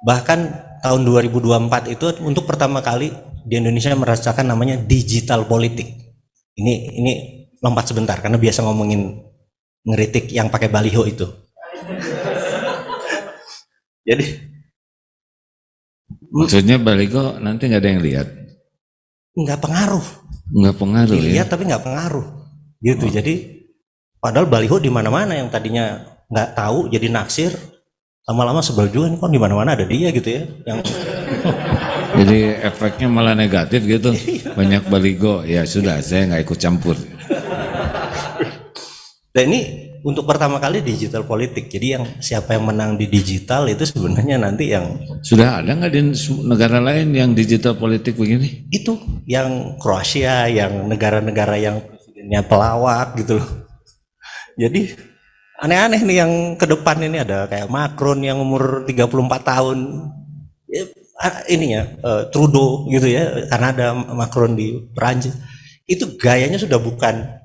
Bahkan tahun 2024 itu untuk pertama kali di Indonesia merasakan namanya digital politik. Ini lompat sebentar karena biasa ngomongin ngeritik yang pakai baliho itu. Jadi maksudnya baligo nanti nggak ada yang lihat? nggak pengaruh. Nggak pengaruh Dilihat ya? tapi nggak pengaruh. Gitu. Jadi padahal baliho di mana-mana yang tadinya nggak tahu jadi naksir, lama-lama sebel juga nih, kok di mana-mana ada dia gitu ya. Yang Jadi efeknya malah negatif gitu. Banyak baligo, ya sudah saya nggak ikut campur. Dan ini untuk pertama kali digital politik. Jadi yang siapa yang menang di digital itu sebenarnya nanti yang Sudah ada nggak di negara lain yang digital politik begini? itu yang Kroasia, yang negara-negara yang presidennya pelawak gitu loh. Jadi aneh-aneh nih yang ke depan ini ada kayak Macron yang umur 34 tahun. Ya, ini ya Trudeau gitu ya, karena ada Macron di Perancis. Itu gayanya sudah bukan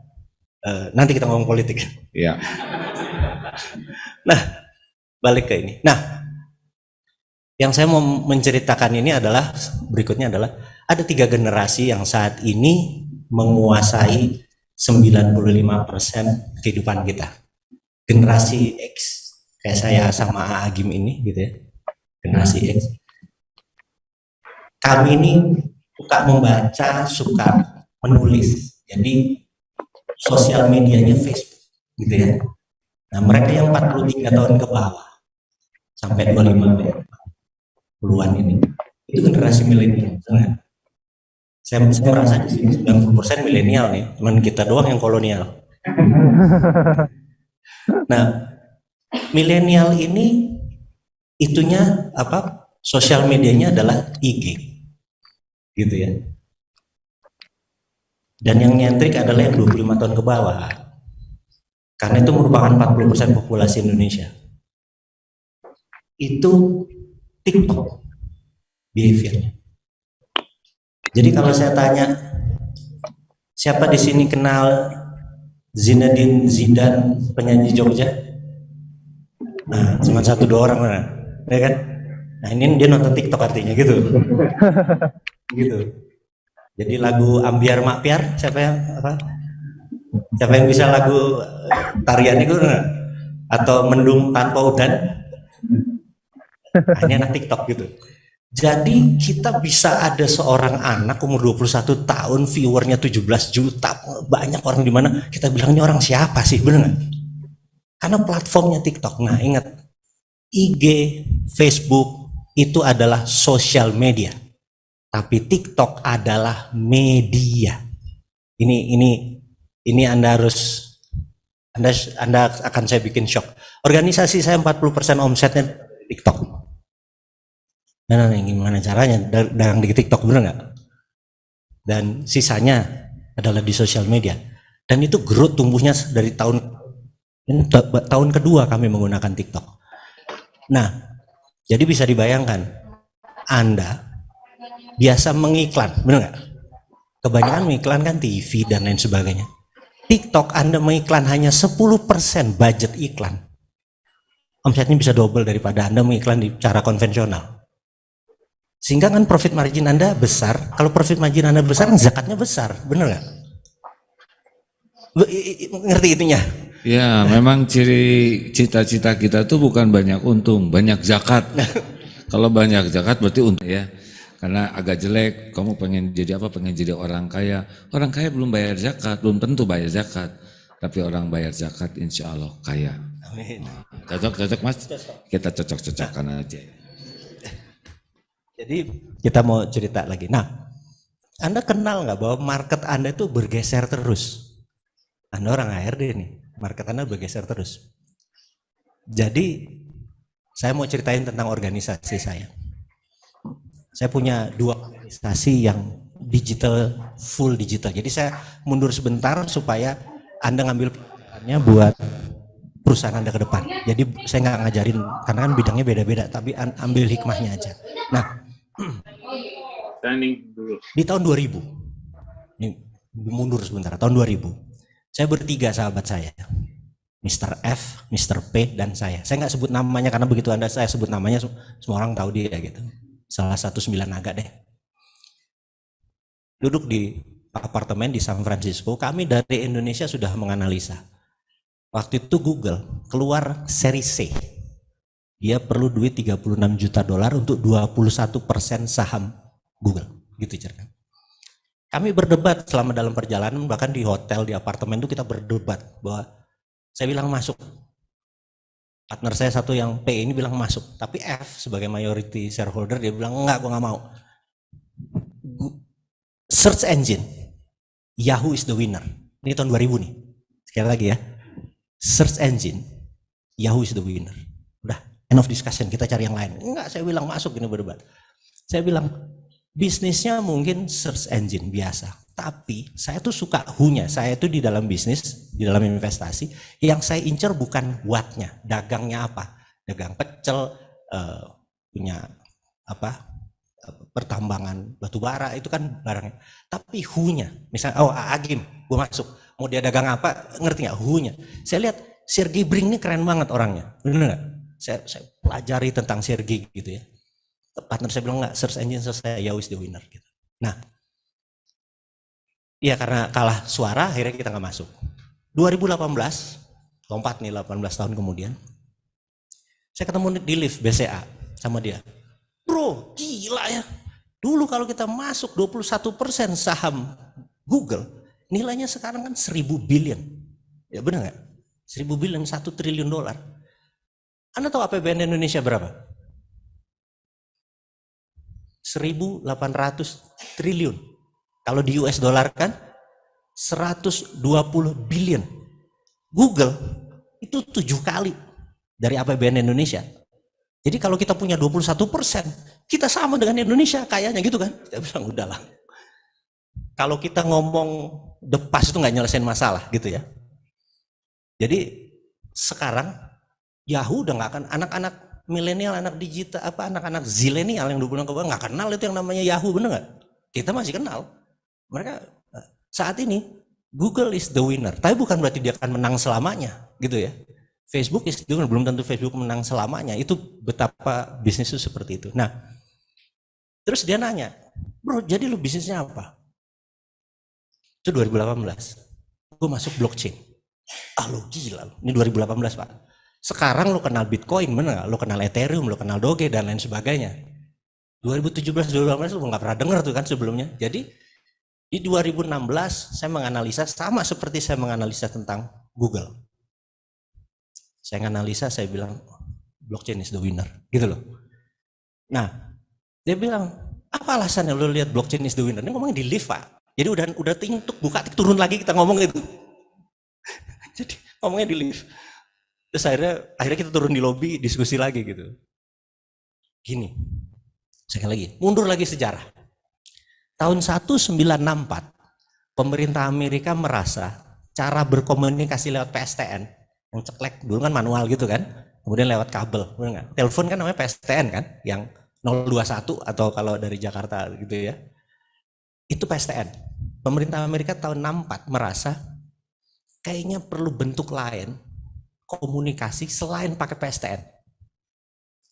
nanti kita ngomong politik. Ya. Nah, balik ke ini. Nah, yang saya mau menceritakan ini adalah berikutnya adalah ada 3 generasi yang saat ini menguasai 95% kehidupan kita. Generasi X, kayak saya sama Agim ini gitu ya. Generasi X. Kami ini suka membaca, suka menulis. Jadi sosial medianya Facebook gitu ya. Nah, mereka yang 43 tahun ke bawah sampai 25 puluhan ini itu generasi milenial. Saya merasa di sini 90% milenial nih, cuman kita doang yang kolonial. Nah, milenial ini itunya apa? Sosial medianya adalah IG, gitu ya. Dan yang nyentrik adalah yang 25 tahun ke bawah, karena itu merupakan 40% populasi Indonesia. Itu TikTok behaviornya. Jadi kalau saya tanya, siapa di sini kenal Zinedine Zidane, penyanyi Jogja? Nah, cuma 1-2 orang, ya kan? Nah, ini dia nonton TikTok artinya gitu. Gitu. Jadi lagu Ambiar Makpiar, siapa yang apa? Siapa yang bisa lagu tarian itu enggak? Atau Mendung Tanpa Udan? Nah, ini anak TikTok gitu. Jadi kita bisa ada seorang anak umur 21 tahun, viewernya 17 juta, banyak orang di mana kita bilang ini orang siapa sih, bener nggak? Karena platformnya TikTok. Nah, ingat, IG, Facebook itu adalah sosial media, tapi TikTok adalah media. Ini Anda akan saya bikin shock. Organisasi saya 40% omsetnya TikTok. Nah, gimana caranya dagang di TikTok, bener nggak? Dan sisanya adalah di sosial media. Dan itu growth tumbuhnya dari tahun kedua kami menggunakan TikTok. Nah, jadi bisa dibayangkan, Anda biasa mengiklan, bener nggak? Kebanyakan mengiklan kan TV dan lain sebagainya. TikTok Anda mengiklan hanya 10% budget iklan. Omsetnya bisa double daripada Anda mengiklan di cara konvensional. Sehingga kan profit margin Anda besar. Kalau profit margin Anda besar, zakatnya besar, bener nggak? Ngerti itunya? Ya, memang ciri cita-cita kita tuh bukan banyak untung, banyak zakat. Kalau banyak zakat berarti untung ya. Karena agak jelek, kamu pengen jadi apa? Pengen jadi orang kaya. Orang kaya belum bayar zakat, belum tentu bayar zakat. Tapi orang bayar zakat insya Allah kaya. Amin. Cocok mas? Kita cocok-cocokkan aja. Jadi kita mau cerita lagi. Nah, Anda kenal nggak bahwa market Anda itu bergeser terus? Anda orang HRD nih, market Anda bergeser terus. Jadi saya mau ceritain tentang organisasi saya. Saya punya 2 organisasi yang digital, full digital. Jadi saya mundur sebentar supaya Anda ngambil pelajarannya buat perusahaan Anda ke depan. Jadi saya nggak ngajarin, karena kan bidangnya beda-beda, tapi ambil hikmahnya aja. Nah, di tahun 2000, ini mundur sebentar, tahun 2000, saya bertiga sahabat saya. Mr. F, Mr. P, dan saya. Saya nggak sebut namanya karena begitu saya sebut namanya semua orang tahu dia gitu. Salah satu 9 naga deh. Duduk di apartemen di San Francisco, kami dari Indonesia sudah menganalisa. Waktu itu Google keluar seri C. Dia perlu duit 36 juta dolar untuk 21% saham Google. Gitu cerita. Kami berdebat selama dalam perjalanan, bahkan di hotel, di apartemen itu kita berdebat bahwa saya bilang masuk. Partner saya satu yang P ini bilang masuk. Tapi F sebagai majority shareholder dia bilang enggak, gue nggak mau. Search engine, Yahoo is the winner. Ini tahun 2000 nih. Sekali lagi ya. Search engine, Yahoo is the winner. Udah, end of discussion, kita cari yang lain. Enggak, saya bilang masuk, ini berdebat. Saya bilang, bisnisnya mungkin search engine biasa. Tapi saya tuh suka who-nya. Saya tuh di dalam bisnis, di dalam investasi, yang saya incer bukan what-nya, dagangnya apa. Dagang pecel, punya apa, pertambangan batu bara, itu kan barangnya. Tapi who-nya, misalnya, Agim, gue masuk. Mau dia dagang apa, ngerti nggak who-nya. Saya lihat, Sergey Brin ini keren banget orangnya. Bener nggak? Saya pelajari tentang Sergey gitu ya. Partner saya bilang nggak, search engine selesai, Yahoo is the winner gitu. Nah, ya karena kalah suara akhirnya kita nggak masuk. 2018, lompat nih 18 tahun kemudian, saya ketemu di lift BCA sama dia. Bro, gila ya. Dulu kalau kita masuk 21% saham Google, nilainya sekarang kan 1000 billion. Ya benar nggak? 1000 billion, 1 triliun dolar. Anda tahu APBN Indonesia berapa? 1.800 triliun. Kalau di US dollar kan 120 billion. Google itu 7 kali dari APBN Indonesia. Jadi kalau kita punya 21%, kita sama dengan Indonesia kayaknya gitu kan. Kita bilang udahlah. Kalau kita ngomong the past itu nggak nyelesain masalah gitu ya. Jadi sekarang Yahoo udah nggak akan, anak-anak milenial, anak digital, anak-anak zilenial yang 20 ke bawah nggak kenal itu yang namanya Yahoo, bener nggak? Kita masih kenal. Mereka saat ini Google is the winner, tapi bukan berarti dia akan menang selamanya, gitu ya. Facebook is the winner, belum tentu Facebook menang selamanya. Itu betapa bisnis itu seperti itu. Nah, terus dia nanya, bro, jadi lu bisnisnya apa? Itu 2018. Gue masuk blockchain. Lu gila lu. Ini 2018 Pak. Sekarang lo kenal Bitcoin, bener gak? Lo kenal Ethereum, lo kenal Doge, dan lain sebagainya. 2017-2018 lo gak pernah denger tuh kan sebelumnya. Jadi di 2016 saya menganalisa sama seperti saya menganalisa tentang Google. Saya menganalisa, saya bilang blockchain is the winner, gitu loh. Nah, dia bilang, apa alasannya lo lihat blockchain is the winner? Ini ngomongnya di lift Pak. Jadi udah untuk buka turun lagi kita ngomong itu. Jadi ngomongnya di lift. Terus akhirnya kita turun di lobi, diskusi lagi gitu. Gini, sekali lagi, mundur lagi sejarah. Tahun 1964, pemerintah Amerika merasa cara berkomunikasi lewat PSTN, yang ceklek, dulu kan manual gitu kan, kemudian lewat kabel, telepon kan namanya PSTN kan, yang 021 atau kalau dari Jakarta gitu ya, itu PSTN. Pemerintah Amerika tahun 64 merasa kayaknya perlu bentuk lain, komunikasi selain pakai PSTN.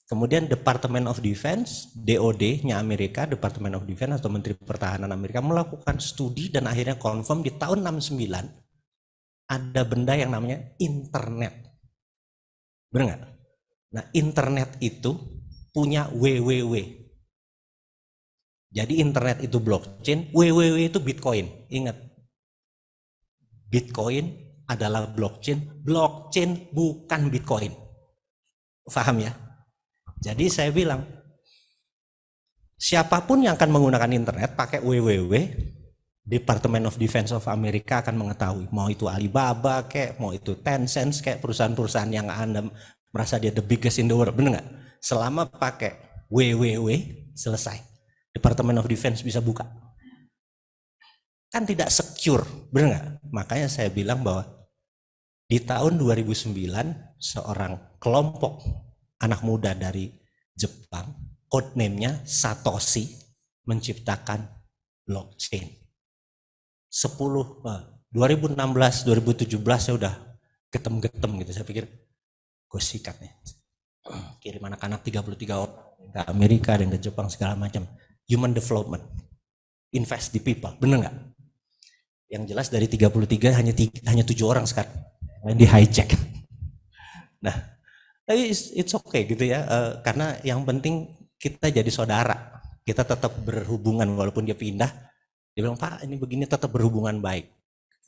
Kemudian Department of Defense, DOD-nya Amerika, Department of Defense atau Menteri Pertahanan Amerika melakukan studi dan akhirnya confirm di tahun 69 ada benda yang namanya internet. Benar nggak? Nah, internet itu punya WWW. Jadi internet itu blockchain, WWW itu Bitcoin. Ingat, Bitcoin adalah blockchain, blockchain bukan Bitcoin. Paham ya? Jadi saya bilang, siapapun yang akan menggunakan internet pakai WWW, Department of Defense of Amerika akan mengetahui, mau itu Alibaba kayak, mau itu Tencent kayak, perusahaan-perusahaan yang Anda merasa dia the biggest in the world, bener nggak? Selama pakai WWW selesai, Department of Defense bisa buka. Kan tidak secure, bener nggak? Makanya saya bilang bahwa di tahun 2009 seorang kelompok anak muda dari Jepang, codename-nya Satoshi, menciptakan blockchain. 2016, 2017 saya udah getem-getem gitu. Saya pikir gue sikat nih, kirim anak-anak 33 orang ke Amerika dan ke Jepang segala macam. Human development, invest di people, bener nggak? Yang jelas dari 33 hanya 7 orang sekarang yang di hijack. Nah, tapi it's okay gitu ya, karena yang penting kita jadi saudara, kita tetap berhubungan walaupun dia pindah. Dia bilang, Pak ini begini, tetap berhubungan baik.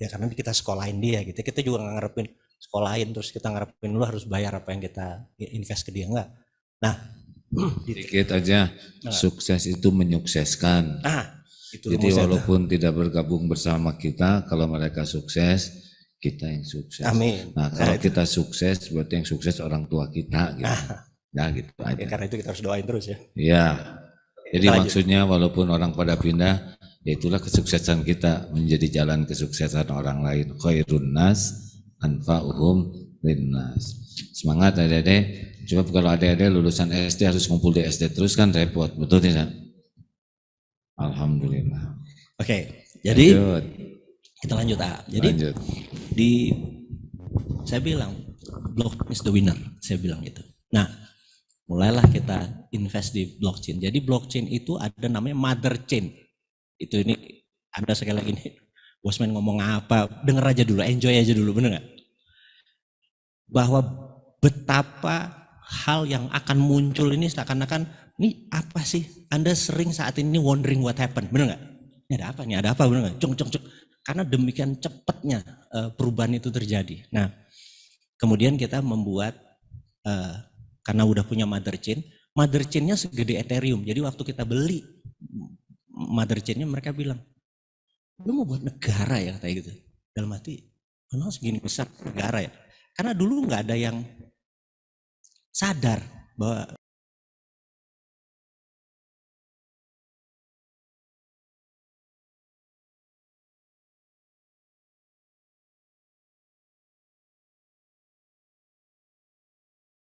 Ya karena kita sekolahin dia gitu. Kita juga nggak ngarepin sekolahin terus kita ngarepin lu harus bayar apa yang kita invest ke dia, enggak. Nah, Dikit aja, sukses itu menyukseskan. itu Jadi walaupun tidak bergabung bersama kita, kalau mereka sukses, kita yang sukses. Amin. Nah kalau kita sukses, berarti yang sukses orang tua kita. Gitu. Nah gitu aja. Ya, karena itu kita harus doain terus ya. Iya. Jadi maksudnya walaupun orang pada pindah, ya itulah kesuksesan kita menjadi jalan kesuksesan orang lain. Khairun nas anfa'uhum linnas. Semangat adik-adik. Coba kalau adik-adik lulusan SD harus ngumpul di SD terus kan repot, betul tidak? Alhamdulillah. Oke, jadi Lanjut. kita lanjut. Jadi Lanjut. saya bilang blockchain is the winner, saya bilang gitu. Nah, mulailah kita invest di blockchain. Jadi blockchain itu ada namanya mother chain. Itu ini ada sekali lagi nih, Bosman ngomong apa, denger aja dulu, enjoy aja dulu, bener nggak? Bahwa betapa hal yang akan muncul ini seakan-akan, ini apa sih? Anda sering saat ini wondering what happened, bener nggak? Ini ada apa nih? Ada apa, bener nggak? Cung. Karena demikian cepatnya perubahan itu terjadi. Nah, kemudian kita membuat karena udah punya mother chain-nya segede Ethereum. Jadi waktu kita beli mother chain-nya mereka bilang, lu mau buat negara ya katanya gitu. Dalam hati, kenapa segini besar negara ya? Karena dulu nggak ada yang sadar bahwa